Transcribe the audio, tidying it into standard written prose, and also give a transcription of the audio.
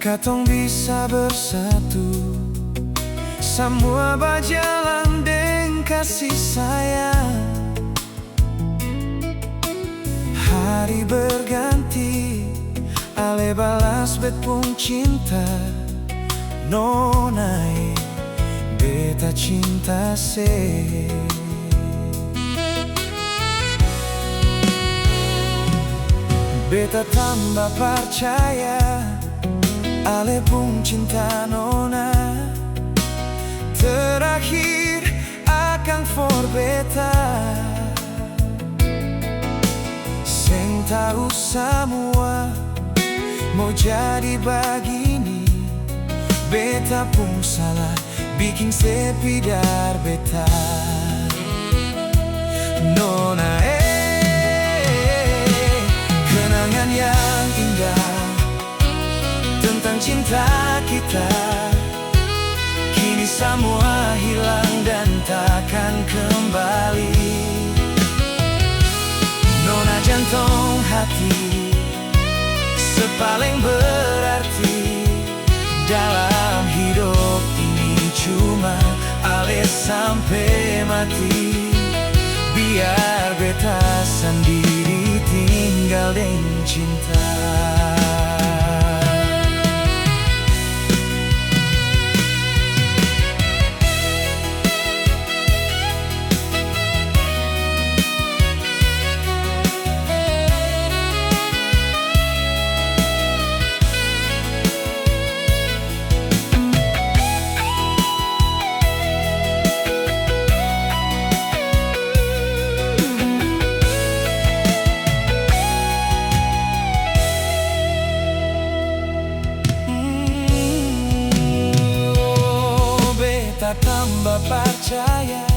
Katong bisa bersatu, semua berjalan dengan kasih sayang. Hari berganti, ale balas bet pun cinta. Nonai beta cinta se. Beta tambah percaya, ale pun cinta nona terakhir akan for beta. Seng tahu semua mau jadi begini, beta pun salah bikin sepidar beta. Nona kenangan yang indah tentang cinta kita kini semua hilang dan takkan kembali. Nona jantung hati sepaling berarti dalam hidup ini, cuma ale sampai mati. Biar beta sendiri tinggal dengan cinta. Tambah percaya,